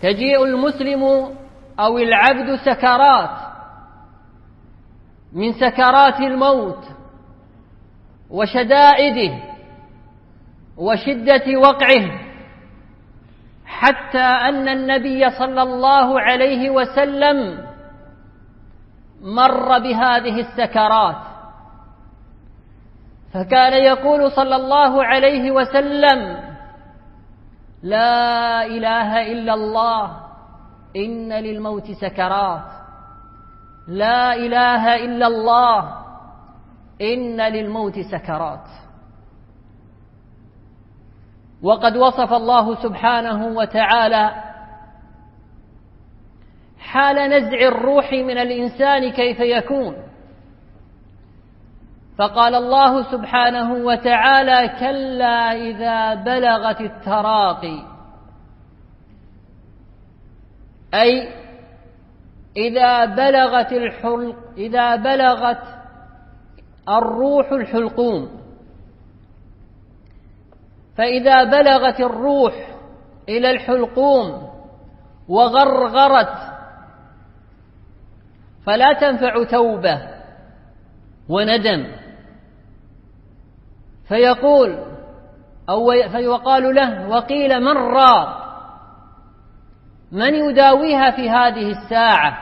تجيء المسلم أو العبد سكرات من سكرات الموت وشدائده وشدة وقعه، حتى أن النبي صلى الله عليه وسلم مر بهذه السكرات، فكان يقول صلى الله عليه وسلم: لا إله إلا الله إن للموت سكرات، لا إله إلا الله إن للموت سكرات. وقد وصف الله سبحانه وتعالى حال نزع الروح من الإنسان كيف يكون، فقال الله سبحانه وتعالى: كلا إذا بلغت التراقي، أي إذا بلغت الروح الحلقوم. فإذا بلغت الروح إلى الحلقوم وغرغرت فلا تنفع توبة وندم، فيقال له: وقيل من راق؟ من يداويها في هذه الساعة؟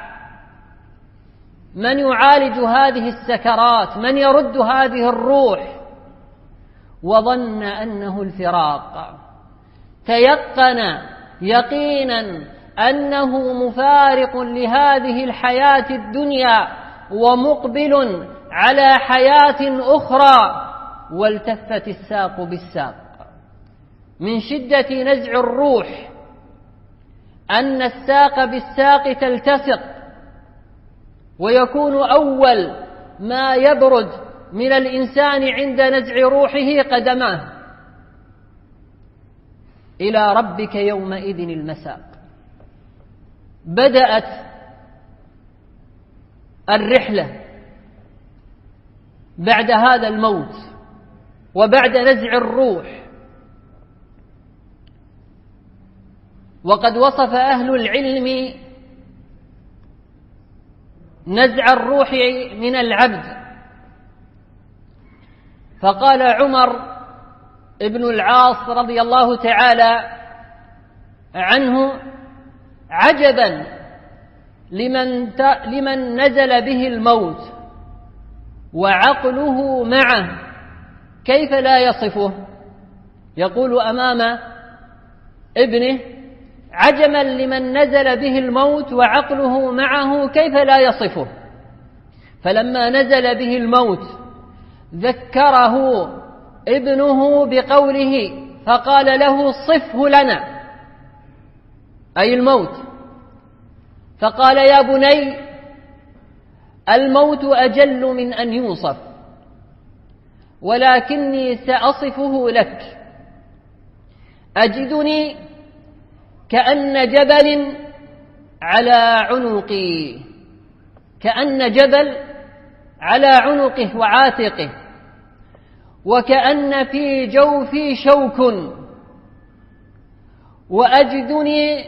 من يعالج هذه السكرات؟ من يرد هذه الروح؟ وظن أنه الفراق، تيقن يقينا أنه مفارق لهذه الحياة الدنيا ومقبل على حياة أخرى، والتفت الساق بالساق. من شدة نزع الروح أن الساق بالساق تلتصق، ويكون أول ما يبرد من الإنسان عند نزع روحه قدماه. إلى ربك يومئذ المساق. بدأت الرحلة بعد هذا الموت وبعد نزع الروح. وقد وصف أهل العلم نزع الروح من العبد، فقال عمر ابن العاص رضي الله تعالى عنه: عجبا لمن نزل به الموت وعقله معه، كيف لا يصفه؟ يقول أمام ابنه: عجبا لمن نزل به الموت وعقله معه، كيف لا يصفه؟ فلما نزل به الموت ذكره ابنه بقوله، فقال له: صفه لنا، أي الموت. فقال: يا بني، الموت أجل من أن يوصف، ولكني سأصفه لك. أجدني كأن جبل على عنقي، كأن جبل على عنقه وعاتقه، وكأن في جوفي شوك، وأجدني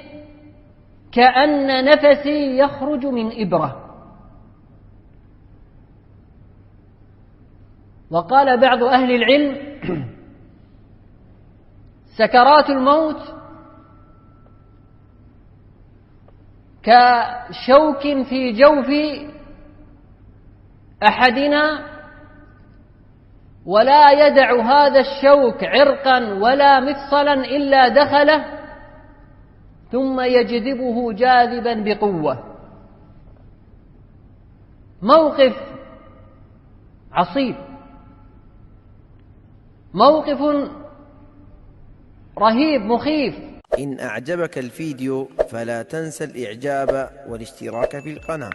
كأن نفسي يخرج من إبرة. وقال بعض أهل العلم: سكرات الموت كشوك في جوف أحدنا، ولا يدع هذا الشوك عرقا ولا مفصلا إلا دخله، ثم يجذبه جاذبا بقوة. موقف عصيب، موقف رهيب مخيف. إن أعجبك الفيديو فلا تنسى الإعجاب والاشتراك في القناة.